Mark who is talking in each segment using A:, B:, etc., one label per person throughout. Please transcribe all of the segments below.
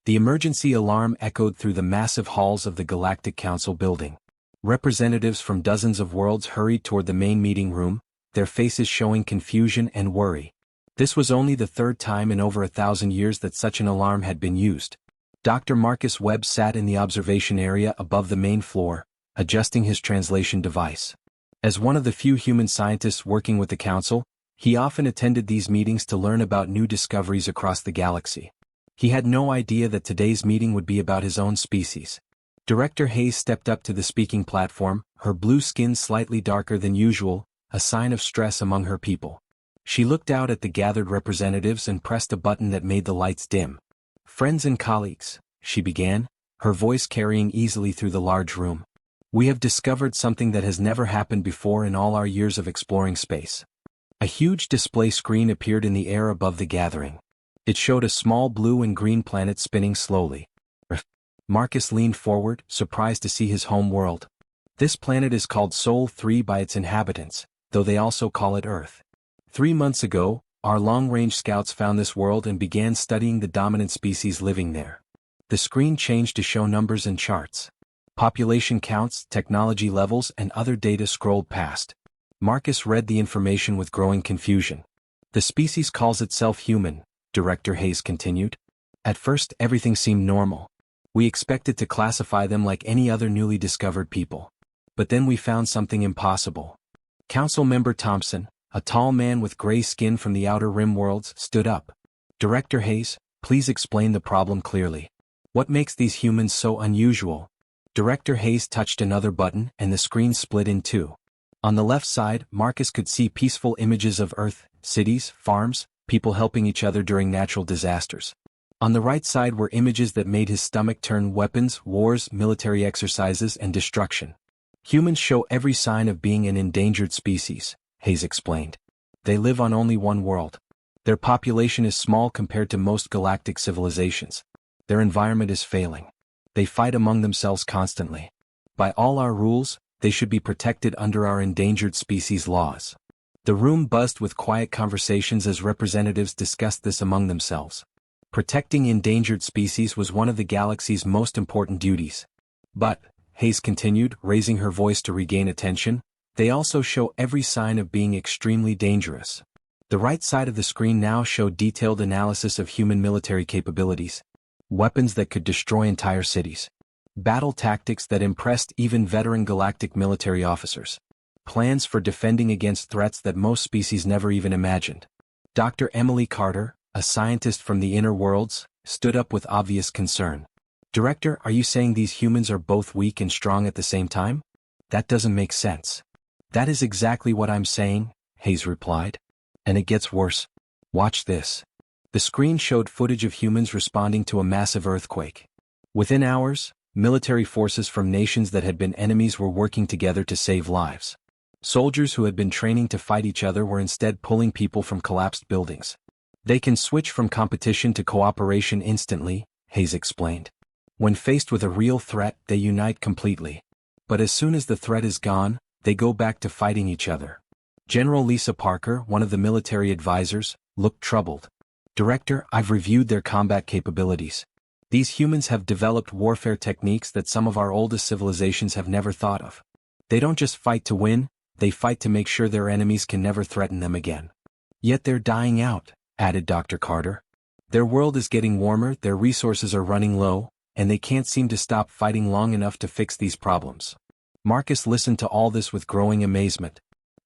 A: The emergency alarm echoed through the massive halls of the Galactic Council building. Representatives from dozens of worlds hurried toward the main meeting room, their faces showing confusion and worry. This was only the third time in over 1,000 years that such an alarm had been used. Dr. Marcus Webb sat in the observation area above the main floor, adjusting his translation device. As one of the few human scientists working with the Council, he often attended these meetings to learn about new discoveries across the galaxy. He had no idea that today's meeting would be about his own species. Director Hayes stepped up to the speaking platform, her blue skin slightly darker than usual, a sign of stress among her people. She looked out at the gathered representatives and pressed a button that made the lights dim. "Friends and colleagues," she began, her voice carrying easily through the large room. "We have discovered something that has never happened before in all our years of exploring space." A huge display screen appeared in the air above the gathering. It showed a small blue and green planet spinning slowly. Marcus leaned forward, surprised to see his home world. "This planet is called Sol 3 by its inhabitants, though they also call it Earth. 3 months ago, our long-range scouts found this world and began studying the dominant species living there." The screen changed to show numbers and charts. Population counts, technology levels, and other data scrolled past. Marcus read the information with growing confusion. "The species calls itself human," Director Hayes continued. "At first everything seemed normal. We expected to classify them like any other newly discovered people. But then we found something impossible." Council Member Thompson, a tall man with gray skin from the Outer Rim worlds, stood up. "Director Hayes, please explain the problem clearly. What makes these humans so unusual?" Director Hayes touched another button and the screen split in two. On the left side, Marcus could see peaceful images of Earth, cities, farms, people helping each other during natural disasters. On the right side were images that made his stomach turn: weapons, wars, military exercises, and destruction. "Humans show every sign of being an endangered species," Hayes explained. "They live on only one world. Their population is small compared to most galactic civilizations. Their environment is failing. They fight among themselves constantly. By all our rules, they should be protected under our endangered species laws." The room buzzed with quiet conversations as representatives discussed this among themselves. Protecting endangered species was one of the galaxy's most important duties. "But," Hayes continued, raising her voice to regain attention, "they also show every sign of being extremely dangerous." The right side of the screen now showed detailed analysis of human military capabilities. Weapons that could destroy entire cities. Battle tactics that impressed even veteran galactic military officers. Plans for defending against threats that most species never even imagined. Dr. Emily Carter, a scientist from the inner worlds, stood up with obvious concern. "Director, are you saying these humans are both weak and strong at the same time? That doesn't make sense." "That is exactly what I'm saying," Hayes replied. "And it gets worse. Watch this." The screen showed footage of humans responding to a massive earthquake. Within hours, military forces from nations that had been enemies were working together to save lives. Soldiers who had been training to fight each other were instead pulling people from collapsed buildings. "They can switch from competition to cooperation instantly," Hayes explained. "When faced with a real threat, they unite completely. But as soon as the threat is gone, they go back to fighting each other." General Lisa Parker, one of the military advisors, looked troubled. "Director, I've reviewed their combat capabilities. These humans have developed warfare techniques that some of our oldest civilizations have never thought of. They don't just fight to win, they fight to make sure their enemies can never threaten them again." "Yet they're dying out," added Dr. Carter. "Their world is getting warmer, their resources are running low, and they can't seem to stop fighting long enough to fix these problems." Marcus listened to all this with growing amazement.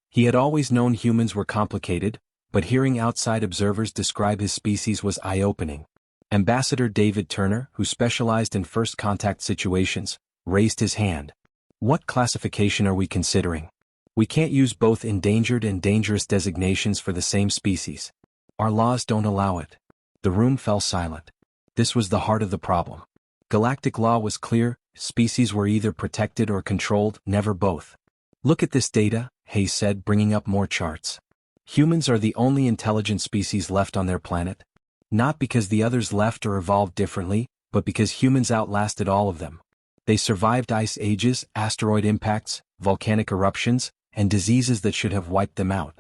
A: He had always known humans were complicated, but hearing outside observers describe his species was eye-opening. Ambassador David Turner, who specialized in first contact situations, raised his hand. "What classification are we considering? We can't use both endangered and dangerous designations for the same species. Our laws don't allow it." The room fell silent. This was the heart of the problem. Galactic law was clear: species were either protected or controlled, never both. "Look at this data," Hayes said, bringing up more charts. "Humans are the only intelligent species left on their planet. Not because the others left or evolved differently, but because humans outlasted all of them. They survived ice ages, asteroid impacts, volcanic eruptions, and diseases that should have wiped them out.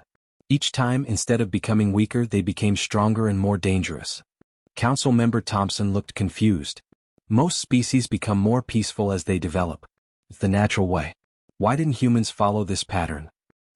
A: Each time, instead of becoming weaker, they became stronger and more dangerous. Council member Thompson looked confused. Most species become more peaceful as they develop. It's the natural way. Why didn't humans follow this pattern?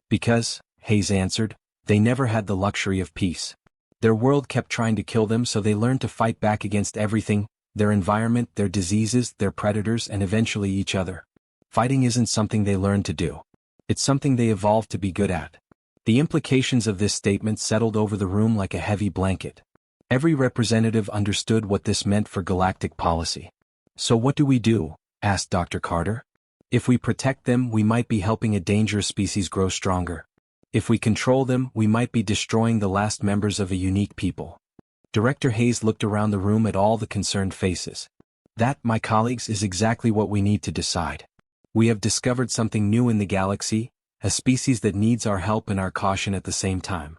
A: Because, Hayes answered, they never had the luxury of peace. Their world kept trying to kill them, so they learned to fight back against everything, their environment, their diseases, their predators, and eventually each other. Fighting isn't something they learned to do. It's something they evolved to be good at. The implications of this statement settled over the room like a heavy blanket. Every representative understood what this meant for galactic policy. So what do we do? Asked Dr. Carter. If we protect them, we might be helping a dangerous species grow stronger. If we control them, we might be destroying the last members of a unique people. Director Hayes looked around the room at all the concerned faces. That, my colleagues, is exactly what we need to decide. We have discovered something new in the galaxy, a species that needs our help and our caution at the same time.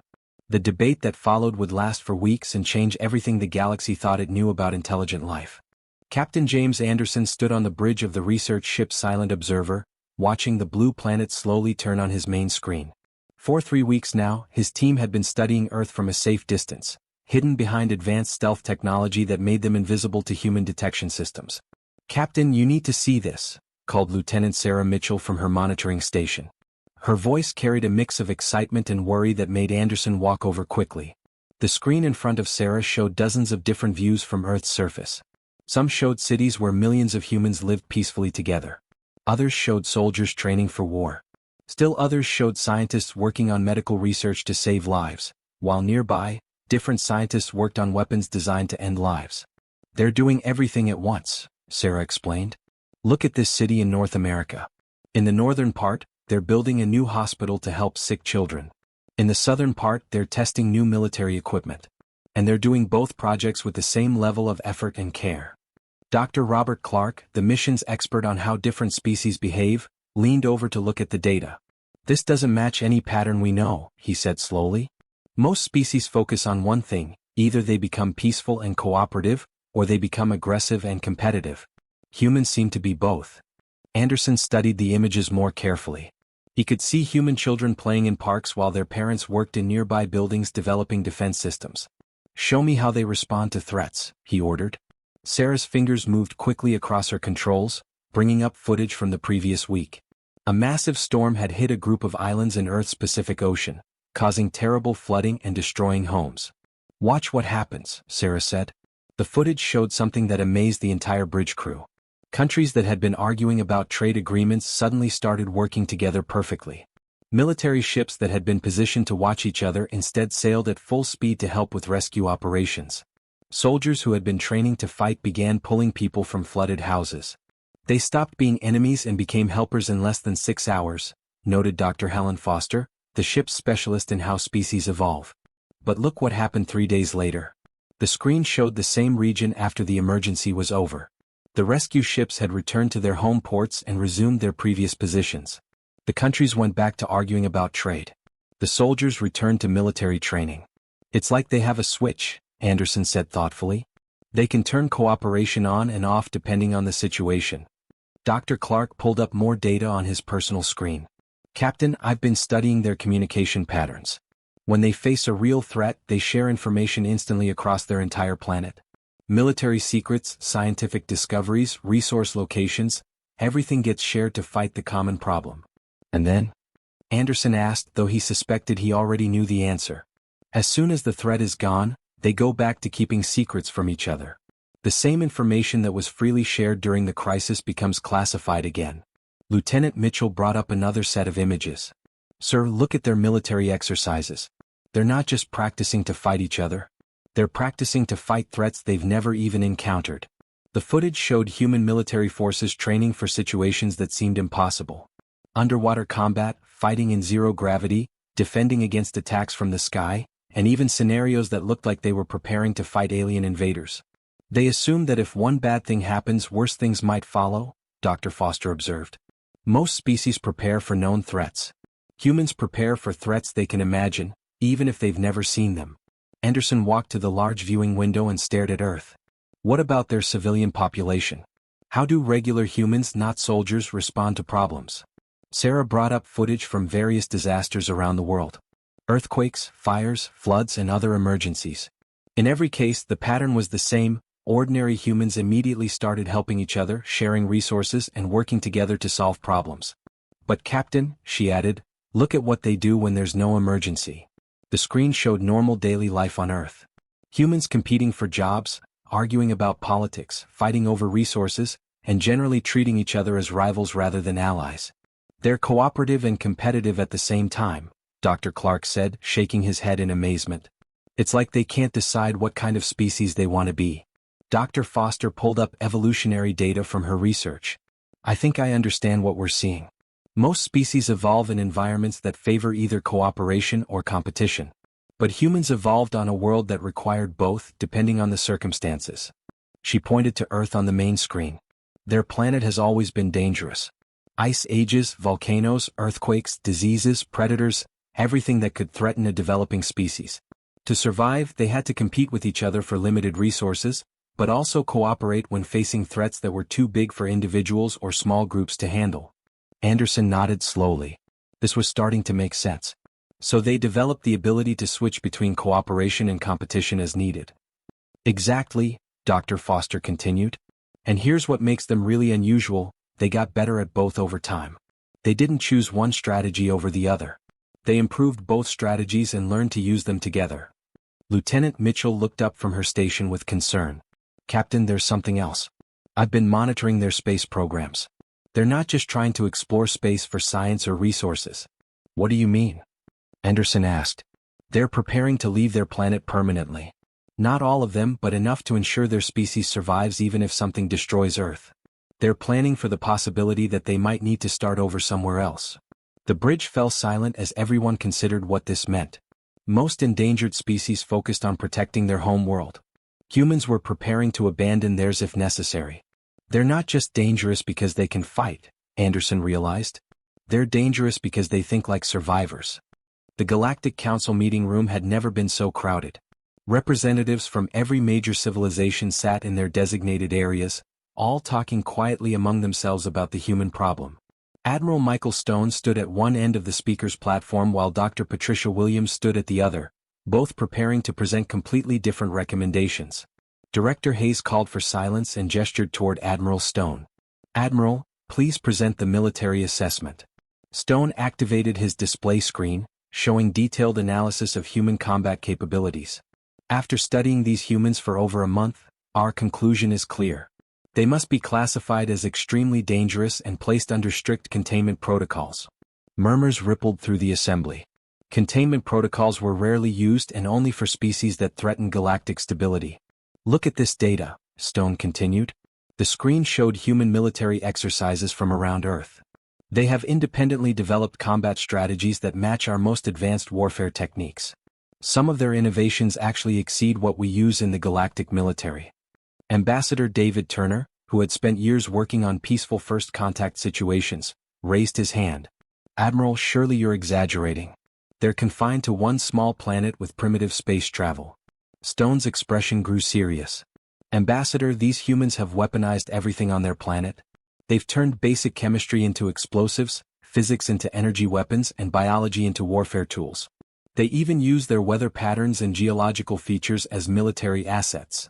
A: The debate that followed would last for weeks and change everything the galaxy thought it knew about intelligent life. Captain James Anderson stood on the bridge of the research ship Silent Observer, watching the blue planet slowly turn on his main screen. For 3 weeks now, his team had been studying Earth from a safe distance, hidden behind advanced stealth technology that made them invisible to human detection systems. "Captain, you need to see this," called Lieutenant Sarah Mitchell from her monitoring station. Her voice carried a mix of excitement and worry that made Anderson walk over quickly. The screen in front of Sarah showed dozens of different views from Earth's surface. Some showed cities where millions of humans lived peacefully together. Others showed soldiers training for war. Still others showed scientists working on medical research to save lives, while nearby, different scientists worked on weapons designed to end lives. "They're doing everything at once," Sarah explained. "Look at this city in North America. In the northern part, they're building a new hospital to help sick children. In the southern part, they're testing new military equipment. And they're doing both projects with the same level of effort and care." Dr. Robert Clark, the missions expert on how different species behave, leaned over to look at the data. "This doesn't match any pattern we know," he said slowly. "Most species focus on one thing: either they become peaceful and cooperative, or they become aggressive and competitive. Humans seem to be both." Anderson studied the images more carefully. He could see human children playing in parks while their parents worked in nearby buildings developing defense systems. "Show me how they respond to threats," he ordered. Sarah's fingers moved quickly across her controls, bringing up footage from the previous week. A massive storm had hit a group of islands in Earth's Pacific Ocean, causing terrible flooding and destroying homes. "Watch what happens," Sarah said. The footage showed something that amazed the entire bridge crew. Countries that had been arguing about trade agreements suddenly started working together perfectly. Military ships that had been positioned to watch each other instead sailed at full speed to help with rescue operations. Soldiers who had been training to fight began pulling people from flooded houses. "They stopped being enemies and became helpers in less than 6 hours," noted Dr. Helen Foster, the ship's specialist in how species evolve. But look what happened 3 days later. The screen showed the same region after the emergency was over. The rescue ships had returned to their home ports and resumed their previous positions. The countries went back to arguing about trade. The soldiers returned to military training. "It's like they have a switch," Anderson said thoughtfully. "They can turn cooperation on and off depending on the situation." Dr. Clark pulled up more data on his personal screen. "Captain, I've been studying their communication patterns. When they face a real threat, they share information instantly across their entire planet. Military secrets, scientific discoveries, resource locations, everything gets shared to fight the common problem." "And then?" Anderson asked, though he suspected he already knew the answer. "As soon as the threat is gone, they go back to keeping secrets from each other. The same information that was freely shared during the crisis becomes classified again." Lieutenant Mitchell brought up another set of images. "Sir, look at their military exercises. They're not just practicing to fight each other. They're practicing to fight threats they've never even encountered." The footage showed human military forces training for situations that seemed impossible. Underwater combat, fighting in zero gravity, defending against attacks from the sky, and even scenarios that looked like they were preparing to fight alien invaders. "They assume that if one bad thing happens, worse things might follow," Dr. Foster observed. "Most species prepare for known threats. Humans prepare for threats they can imagine, even if they've never seen them." Anderson walked to the large viewing window and stared at Earth. "What about their civilian population? How do regular humans, not soldiers, respond to problems?" Sarah brought up footage from various disasters around the world. Earthquakes, fires, floods, and other emergencies. In every case, the pattern was the same. Ordinary humans immediately started helping each other, sharing resources and working together to solve problems. But Captain, she added, look at what they do when there's no emergency. The screen showed normal daily life on Earth. Humans competing for jobs, arguing about politics, fighting over resources, and generally treating each other as rivals rather than allies. They're cooperative and competitive at the same time, Dr. Clark said, shaking his head in amazement. It's like they can't decide what kind of species they want to be. Dr. Foster pulled up evolutionary data from her research. I think I understand what we're seeing. Most species evolve in environments that favor either cooperation or competition. But humans evolved on a world that required both, depending on the circumstances. She pointed to Earth on the main screen. Their planet has always been dangerous. Ice ages, volcanoes, earthquakes, diseases, predators, everything that could threaten a developing species. To survive, they had to compete with each other for limited resources, but also cooperate when facing threats that were too big for individuals or small groups to handle. Anderson nodded slowly. This was starting to make sense. So they developed the ability to switch between cooperation and competition as needed. Exactly, Dr. Foster continued. And here's what makes them really unusual, they got better at both over time. They didn't choose one strategy over the other. They improved both strategies and learned to use them together. Lieutenant Mitchell looked up from her station with concern. Captain, there's something else. I've been monitoring their space programs. They're not just trying to explore space for science or resources. What do you mean? Anderson asked. They're preparing to leave their planet permanently. Not all of them, but enough to ensure their species survives even if something destroys Earth. They're planning for the possibility that they might need to start over somewhere else. The bridge fell silent as everyone considered what this meant. Most endangered species focused on protecting their home world. Humans were preparing to abandon theirs if necessary. They're not just dangerous because they can fight, Anderson realized. They're dangerous because they think like survivors. The Galactic Council meeting room had never been so crowded. Representatives from every major civilization sat in their designated areas, all talking quietly among themselves about the human problem. Admiral Michael Stone stood at one end of the speaker's platform while Dr. Patricia Williams stood at the other, both preparing to present completely different recommendations. Director Hayes called for silence and gestured toward Admiral Stone. Admiral, please present the military assessment. Stone activated his display screen, showing detailed analysis of human combat capabilities. After studying these humans for over a month, our conclusion is clear. They must be classified as extremely dangerous and placed under strict containment protocols. Murmurs rippled through the assembly. Containment protocols were rarely used and only for species that threatened galactic stability. Look at this data, Stone continued. The screen showed human military exercises from around Earth. They have independently developed combat strategies that match our most advanced warfare techniques. Some of their innovations actually exceed what we use in the galactic military. Ambassador David Turner, who had spent years working on peaceful first contact situations, raised his hand. Admiral, surely you're exaggerating. They're confined to one small planet with primitive space travel. Stone's expression grew serious. Ambassador, these humans have weaponized everything on their planet. They've turned basic chemistry into explosives, physics into energy weapons, and biology into warfare tools. They even use their weather patterns and geological features as military assets.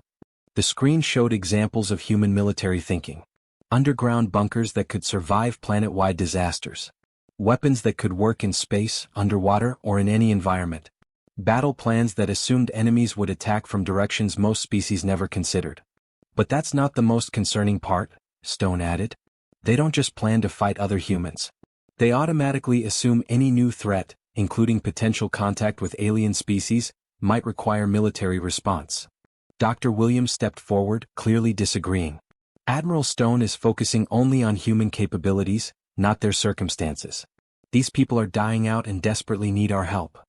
A: The screen showed examples of human military thinking. Underground bunkers that could survive planet-wide disasters. Weapons that could work in space, underwater, or in any environment. Battle plans that assumed enemies would attack from directions most species never considered. But that's not the most concerning part, Stone added. They don't just plan to fight other humans. They automatically assume any new threat, including potential contact with alien species, might require military response. Dr. Williams stepped forward, clearly disagreeing. Admiral Stone is focusing only on human capabilities, not their circumstances. These people are dying out and desperately need our help.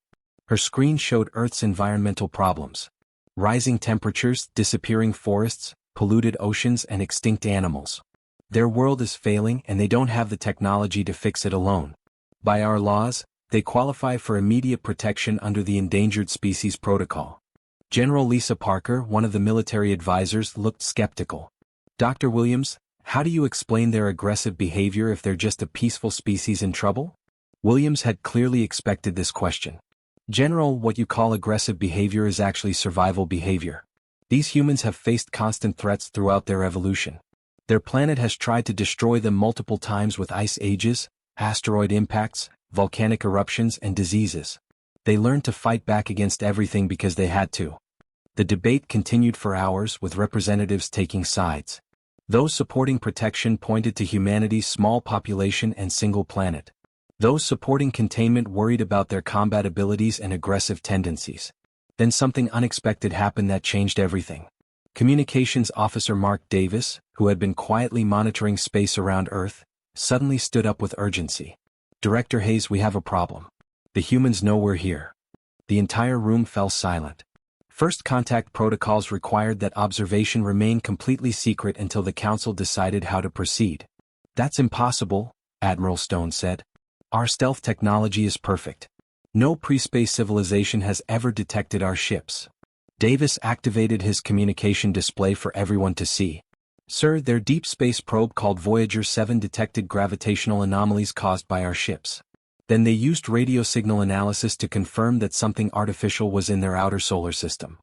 A: Her screen showed Earth's environmental problems. Rising temperatures, disappearing forests, polluted oceans, and extinct animals. Their world is failing and they don't have the technology to fix it alone. By our laws, they qualify for immediate protection under the Endangered Species Protocol. General Lisa Parker, one of the military advisors, looked skeptical. Dr. Williams, how do you explain their aggressive behavior if they're just a peaceful species in trouble? Williams had clearly expected this question. General, what you call aggressive behavior is actually survival behavior. These humans have faced constant threats throughout their evolution. Their planet has tried to destroy them multiple times with ice ages, asteroid impacts, volcanic eruptions, and diseases. They learned to fight back against everything because they had to. The debate continued for hours with representatives taking sides. Those supporting protection pointed to humanity's small population and single planet. Those supporting containment worried about their combat abilities and aggressive tendencies. Then something unexpected happened that changed everything. Communications Officer Mark Davis, who had been quietly monitoring space around Earth, suddenly stood up with urgency. Director Hayes, we have a problem. The humans know we're here. The entire room fell silent. First contact protocols required that observation remain completely secret until the Council decided how to proceed. That's impossible, Admiral Stone said. Our stealth technology is perfect. No pre-space civilization has ever detected our ships. Davis activated his communication display for everyone to see. Sir, their deep space probe called Voyager 7 detected gravitational anomalies caused by our ships. Then they used radio signal analysis to confirm that something artificial was in their outer solar system.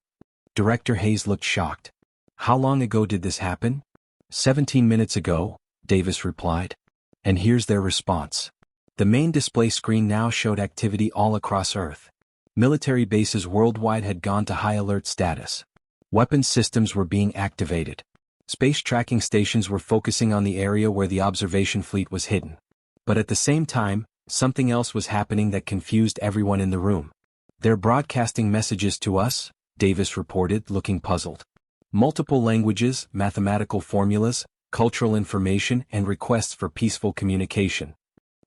A: Director Hayes looked shocked. How long ago did this happen? 17 minutes ago, Davis replied. And here's their response. The main display screen now showed activity all across Earth. Military bases worldwide had gone to high alert status. Weapons systems were being activated. Space tracking stations were focusing on the area where the observation fleet was hidden. But at the same time, something else was happening that confused everyone in the room. They're broadcasting messages to us, Davis reported, looking puzzled. Multiple languages, mathematical formulas, cultural information, and requests for peaceful communication.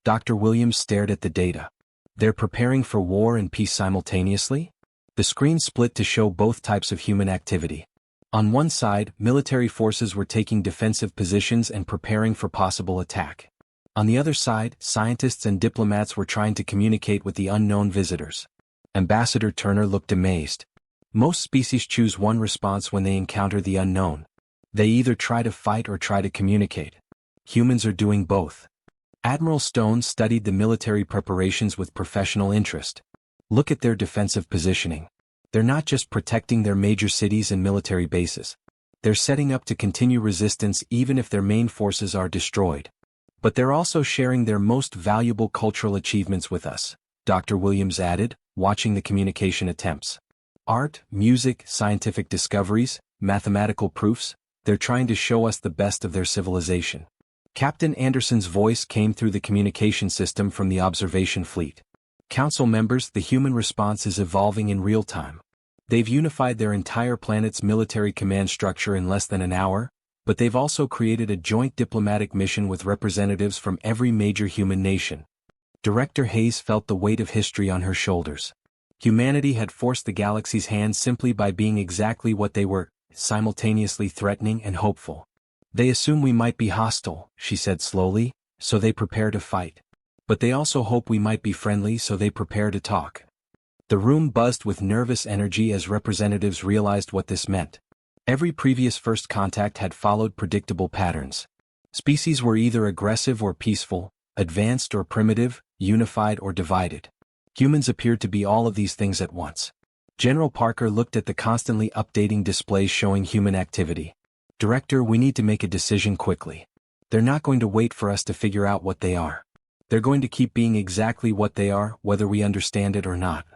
A: Dr. Williams stared at the data. They're preparing for war and peace simultaneously? The screen split to show both types of human activity. On one side, military forces were taking defensive positions and preparing for possible attack. On the other side, scientists and diplomats were trying to communicate with the unknown visitors. Ambassador Turner looked amazed. Most species choose one response when they encounter the unknown. They either try to fight or try to communicate. Humans are doing both. Admiral Stone studied the military preparations with professional interest. Look at their defensive positioning. They're not just protecting their major cities and military bases. They're setting up to continue resistance even if their main forces are destroyed. But they're also sharing their most valuable cultural achievements with us, Dr. Williams added, watching the communication attempts. Art, music, scientific discoveries, mathematical proofs, they're trying to show us the best of their civilization. Captain Anderson's voice came through the communication system from the observation fleet. Council members, the human response is evolving in real time. They've unified their entire planet's military command structure in less than an hour, but they've also created a joint diplomatic mission with representatives from every major human nation. Director Hayes felt the weight of history on her shoulders. Humanity had forced the galaxy's hand simply by being exactly what they were, simultaneously threatening and hopeful. They assume we might be hostile, she said slowly, so they prepare to fight. But they also hope we might be friendly, so they prepare to talk. The room buzzed with nervous energy as representatives realized what this meant. Every previous first contact had followed predictable patterns. Species were either aggressive or peaceful, advanced or primitive, unified or divided. Humans appeared to be all of these things at once. General Parker looked at the constantly updating displays showing human activity. Director, we need to make a decision quickly. They're not going to wait for us to figure out what they are. They're going to keep being exactly what they are, whether we understand it or not.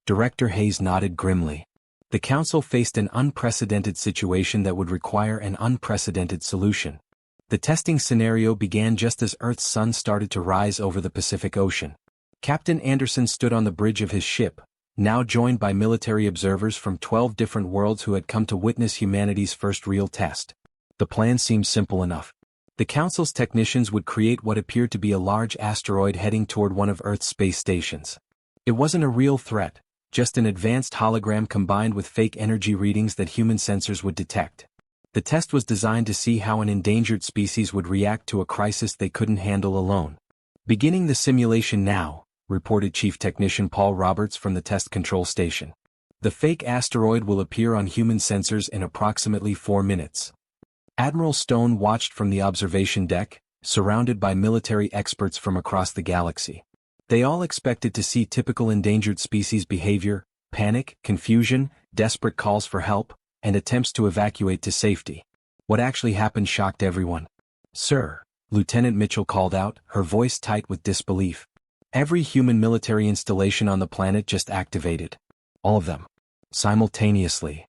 A: Director Hayes nodded grimly. The Council faced an unprecedented situation that would require an unprecedented solution. The testing scenario began just as Earth's sun started to rise over the Pacific Ocean. Captain Anderson stood on the bridge of his ship, now joined by military observers from 12 different worlds who had come to witness humanity's first real test. The plan seemed simple enough. The Council's technicians would create what appeared to be a large asteroid heading toward one of Earth's space stations. It wasn't a real threat, just an advanced hologram combined with fake energy readings that human sensors would detect. The test was designed to see how an endangered species would react to a crisis they couldn't handle alone. Beginning the simulation now, reported Chief Technician Paul Roberts from the test control station. The fake asteroid will appear on human sensors in approximately 4 minutes. Admiral Stone watched from the observation deck, surrounded by military experts from across the galaxy. They all expected to see typical endangered species behavior: panic, confusion, desperate calls for help, and attempts to evacuate to safety. What actually happened shocked everyone. "Sir," Lieutenant Mitchell called out, her voice tight with disbelief. "Every human military installation on the planet just activated. All of them. Simultaneously."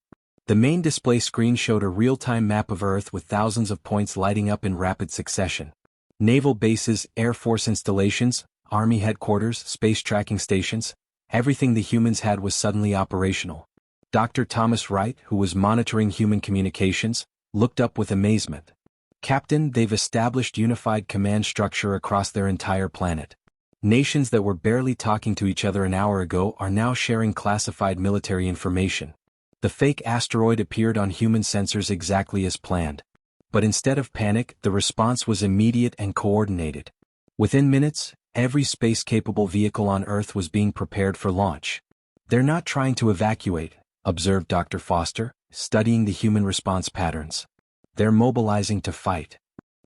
A: The main display screen showed a real-time map of Earth with thousands of points lighting up in rapid succession. Naval bases, Air Force installations, Army headquarters, space tracking stations, everything the humans had was suddenly operational. Dr. Thomas Wright, who was monitoring human communications, looked up with amazement. "Captain, they've established unified command structure across their entire planet. Nations that were barely talking to each other an hour ago are now sharing classified military information. The fake asteroid appeared on human sensors exactly as planned. But instead of panic, the response was immediate and coordinated. Within minutes, every space-capable vehicle on Earth was being prepared for launch." "They're not trying to evacuate," observed Dr. Foster, studying the human response patterns. "They're mobilizing to fight."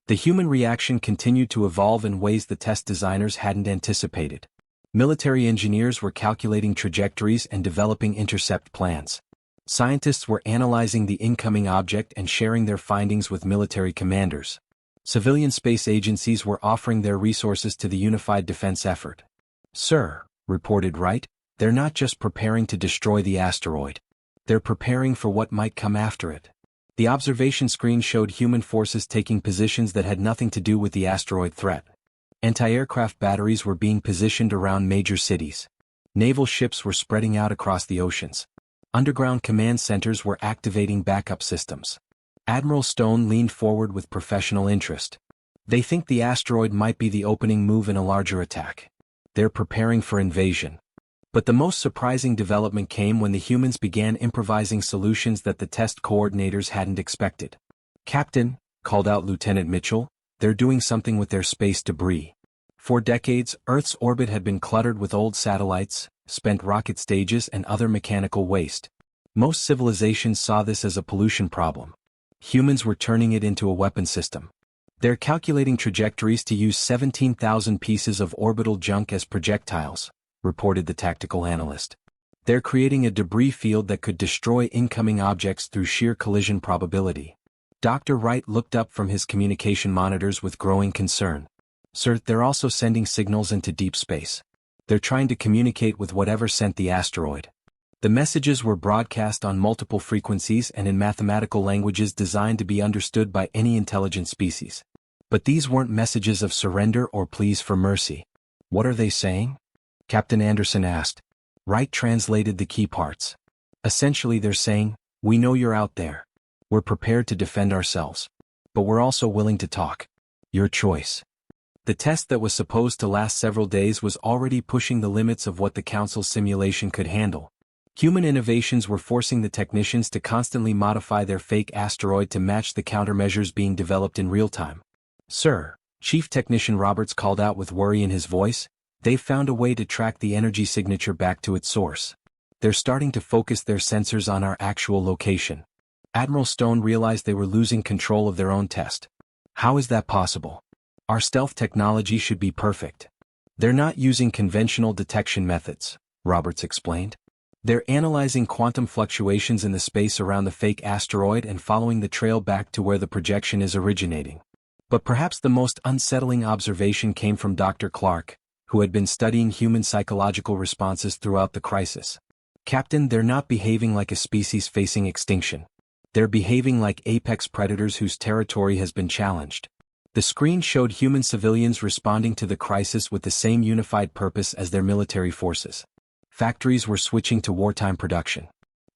A: The human reaction continued to evolve in ways the test designers hadn't anticipated. Military engineers were calculating trajectories and developing intercept plans. Scientists were analyzing the incoming object and sharing their findings with military commanders. Civilian space agencies were offering their resources to the unified defense effort. "Sir," reported Wright, "they're not just preparing to destroy the asteroid. They're preparing for what might come after it." The observation screen showed human forces taking positions that had nothing to do with the asteroid threat. Anti-aircraft batteries were being positioned around major cities. Naval ships were spreading out across the oceans. Underground command centers were activating backup systems. Admiral Stone leaned forward with professional interest. "They think the asteroid might be the opening move in a larger attack. They're preparing for invasion." But the most surprising development came when the humans began improvising solutions that the test coordinators hadn't expected. "Captain," called out Lieutenant Mitchell, "they're doing something with their space debris." For decades, Earth's orbit had been cluttered with old satellites, spent rocket stages, and other mechanical waste. Most civilizations saw this as a pollution problem. Humans were turning it into a weapon system. "They're calculating trajectories to use 17,000 pieces of orbital junk as projectiles," reported the tactical analyst. "They're creating a debris field that could destroy incoming objects through sheer collision probability." Dr. Wright looked up from his communication monitors with growing concern. "Sir, they're also sending signals into deep space. They're trying to communicate with whatever sent the asteroid." The messages were broadcast on multiple frequencies and in mathematical languages designed to be understood by any intelligent species. But these weren't messages of surrender or pleas for mercy. "What are they saying?" Captain Anderson asked. Wright translated the key parts. "Essentially they're saying, 'We know you're out there. We're prepared to defend ourselves. But we're also willing to talk. Your choice.'" The test that was supposed to last several days was already pushing the limits of what the Council's simulation could handle. Human innovations were forcing the technicians to constantly modify their fake asteroid to match the countermeasures being developed in real time. "Sir," Chief Technician Roberts called out with worry in his voice, "they've found a way to track the energy signature back to its source. They're starting to focus their sensors on our actual location." Admiral Stone realized they were losing control of their own test. "How is that possible? Our stealth technology should be perfect." "They're not using conventional detection methods," Roberts explained. "They're analyzing quantum fluctuations in the space around the fake asteroid and following the trail back to where the projection is originating." But perhaps the most unsettling observation came from Dr. Clark, who had been studying human psychological responses throughout the crisis. "Captain, they're not behaving like a species facing extinction. They're behaving like apex predators whose territory has been challenged." The screen showed human civilians responding to the crisis with the same unified purpose as their military forces. Factories were switching to wartime production.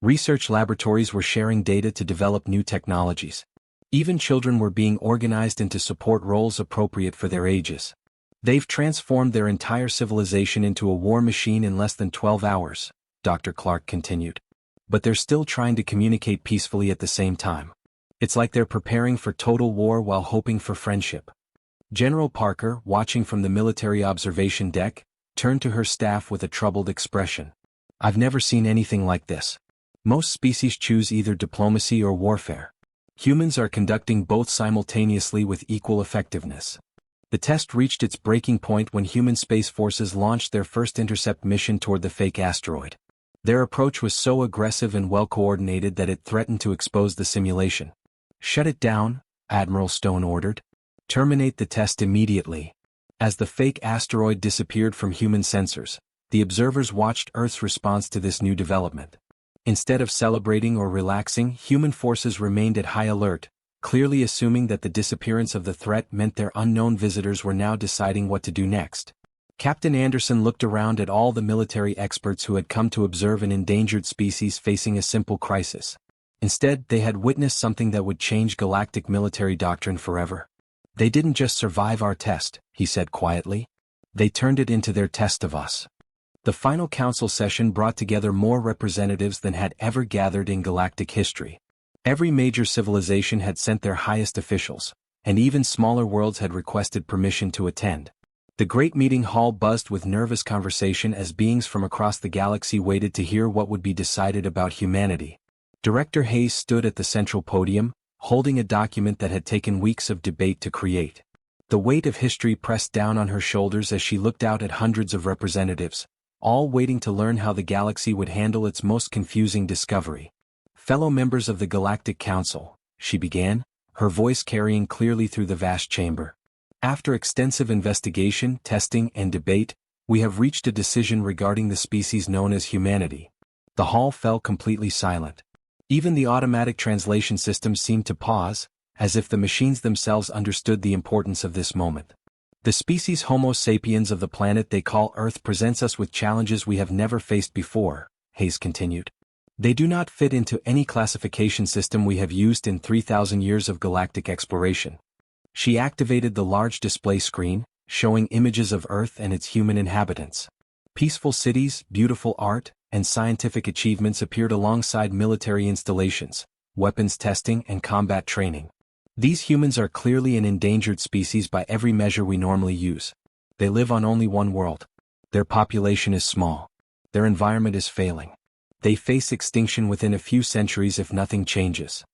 A: Research laboratories were sharing data to develop new technologies. Even children were being organized into support roles appropriate for their ages. "They've transformed their entire civilization into a war machine in less than 12 hours, Dr. Clark continued. "But they're still trying to communicate peacefully at the same time. It's like they're preparing for total war while hoping for friendship." General Parker, watching from the military observation deck, turned to her staff with a troubled expression. "I've never seen anything like this. Most species choose either diplomacy or warfare. Humans are conducting both simultaneously with equal effectiveness." The test reached its breaking point when human space forces launched their first intercept mission toward the fake asteroid. Their approach was so aggressive and well-coordinated that it threatened to expose the simulation. "Shut it down," Admiral Stone ordered. "Terminate the test immediately." As the fake asteroid disappeared from human sensors, the observers watched Earth's response to this new development. Instead of celebrating or relaxing, human forces remained at high alert, clearly assuming that the disappearance of the threat meant their unknown visitors were now deciding what to do next. Captain Anderson looked around at all the military experts who had come to observe an endangered species facing a simple crisis. Instead, they had witnessed something that would change galactic military doctrine forever. "They didn't just survive our test," he said quietly. "They turned it into their test of us." The final council session brought together more representatives than had ever gathered in galactic history. Every major civilization had sent their highest officials, and even smaller worlds had requested permission to attend. The great meeting hall buzzed with nervous conversation as beings from across the galaxy waited to hear what would be decided about humanity. Director Hayes stood at the central podium, holding a document that had taken weeks of debate to create. The weight of history pressed down on her shoulders as she looked out at hundreds of representatives, all waiting to learn how the galaxy would handle its most confusing discovery. "Fellow members of the Galactic Council," she began, her voice carrying clearly through the vast chamber. "After extensive investigation, testing, and debate, we have reached a decision regarding the species known as humanity." The hall fell completely silent. Even the automatic translation system seemed to pause, as if the machines themselves understood the importance of this moment. "The species Homo sapiens of the planet they call Earth presents us with challenges we have never faced before," Hayes continued. "They do not fit into any classification system we have used in 3,000 years of galactic exploration." She activated the large display screen, showing images of Earth and its human inhabitants. Peaceful cities, beautiful art, and scientific achievements appeared alongside military installations, weapons testing, and combat training. "These humans are clearly an endangered species by every measure we normally use. They live on only one world. Their population is small. Their environment is failing. They face extinction within a few centuries if nothing changes."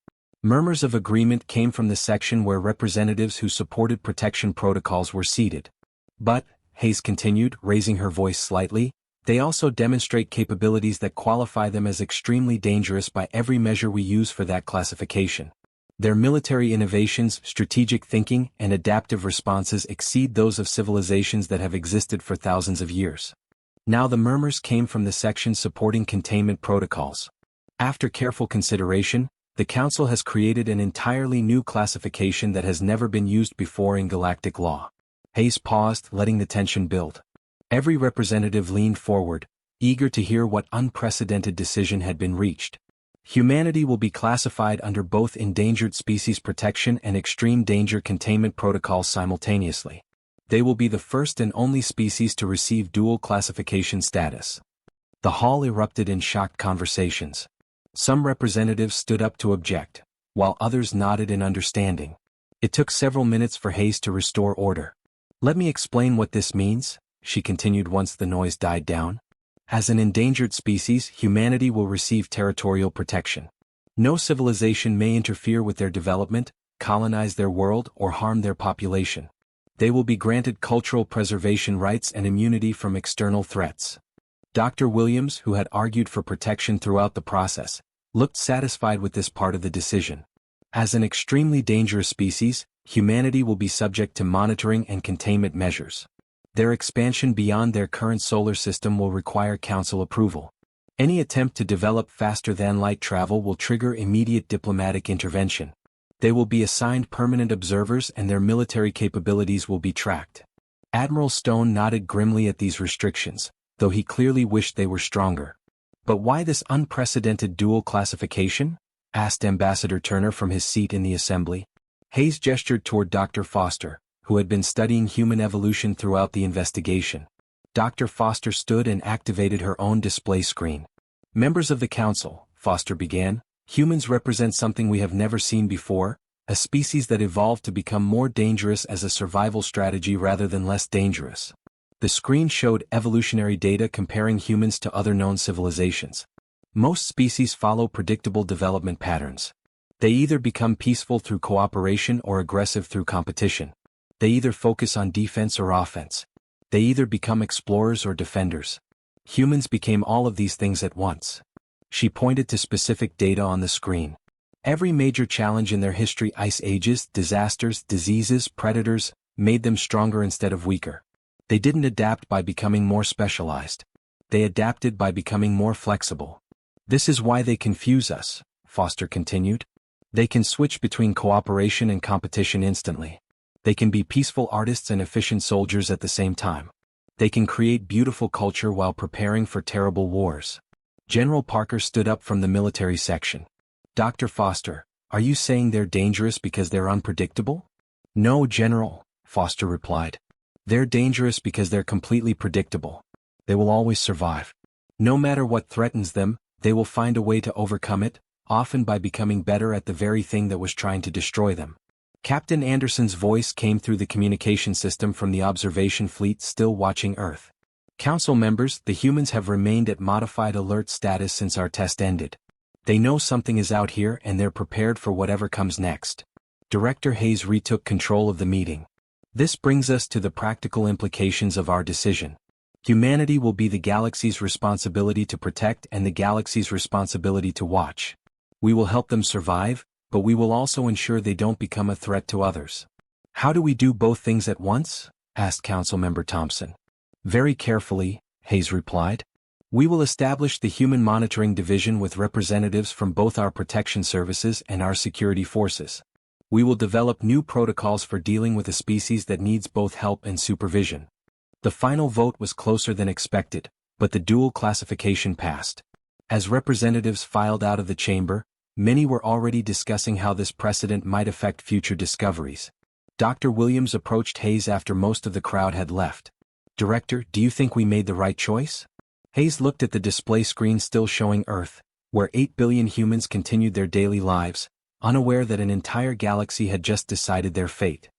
A: Murmurs of agreement came from the section where representatives who supported protection protocols were seated. "But," Hayes continued, raising her voice slightly, "they also demonstrate capabilities that qualify them as extremely dangerous by every measure we use for that classification. Their military innovations, strategic thinking, and adaptive responses exceed those of civilizations that have existed for thousands of years." Now the murmurs came from the section supporting containment protocols. "After careful consideration, the Council has created an entirely new classification that has never been used before in galactic law." Hayes paused, letting the tension build. Every representative leaned forward, eager to hear what unprecedented decision had been reached. "Humanity will be classified under both endangered species protection and extreme danger containment protocols simultaneously. They will be the first and only species to receive dual classification status." The hall erupted in shocked conversations. Some representatives stood up to object, while others nodded in understanding. It took several minutes for Hayes to restore order. "Let me explain what this means," she continued once the noise died down. "As an endangered species, humanity will receive territorial protection. No civilization may interfere with their development, colonize their world, or harm their population. They will be granted cultural preservation rights and immunity from external threats." Dr. Williams, who had argued for protection throughout the process, looked satisfied with this part of the decision. "As an extremely dangerous species, humanity will be subject to monitoring and containment measures. Their expansion beyond their current solar system will require Council approval. Any attempt to develop faster-than-light travel will trigger immediate diplomatic intervention. They will be assigned permanent observers and their military capabilities will be tracked." Admiral Stone nodded grimly at these restrictions, though he clearly wished they were stronger. "But why this unprecedented dual classification?" asked Ambassador Turner from his seat in the assembly. Hayes gestured toward Dr. Foster, who had been studying human evolution throughout the investigation. Dr. Foster stood and activated her own display screen. "Members of the Council," Foster began, "humans represent something we have never seen before, a species that evolved to become more dangerous as a survival strategy rather than less dangerous." The screen showed evolutionary data comparing humans to other known civilizations. Most species follow predictable development patterns. They either become peaceful through cooperation or aggressive through competition. They either focus on defense or offense. They either become explorers or defenders. Humans became all of these things at once. She pointed to specific data on the screen. Every major challenge in their history, ice ages, disasters, diseases, predators, made them stronger instead of weaker. They didn't adapt by becoming more specialized. They adapted by becoming more flexible. This is why they confuse us, Foster continued. They can switch between cooperation and competition instantly. They can be peaceful artists and efficient soldiers at the same time. They can create beautiful culture while preparing for terrible wars. General Parker stood up from the military section. Dr. Foster, are you saying they're dangerous because they're unpredictable? No, General, Foster replied. They're dangerous because they're completely predictable. They will always survive. No matter what threatens them, they will find a way to overcome it, often by becoming better at the very thing that was trying to destroy them. Captain Anderson's voice came through the communication system from the observation fleet still watching Earth. Council members, the humans have remained at modified alert status since our test ended. They know something is out here and they're prepared for whatever comes next. Director Hayes retook control of the meeting. This brings us to the practical implications of our decision. Humanity will be the galaxy's responsibility to protect and the galaxy's responsibility to watch. We will help them survive, but we will also ensure they don't become a threat to others. How do we do both things at once? Asked Councilmember Thompson. Very carefully, Hayes replied. We will establish the Human Monitoring Division with representatives from both our protection services and our security forces. We will develop new protocols for dealing with a species that needs both help and supervision. The final vote was closer than expected, but the dual classification passed. As representatives filed out of the chamber, many were already discussing how this precedent might affect future discoveries. Dr. Williams approached Hayes after most of the crowd had left. Director, do you think we made the right choice? Hayes looked at the display screen still showing Earth, where 8 billion humans continued their daily lives, unaware that an entire galaxy had just decided their fate.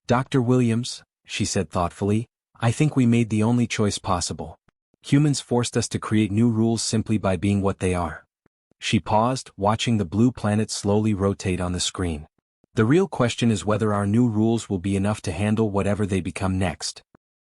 A: Dr. Williams, she said thoughtfully, I think we made the only choice possible. Humans forced us to create new rules simply by being what they are. She paused, watching the blue planet slowly rotate on the screen. The real question is whether our new rules will be enough to handle whatever they become next.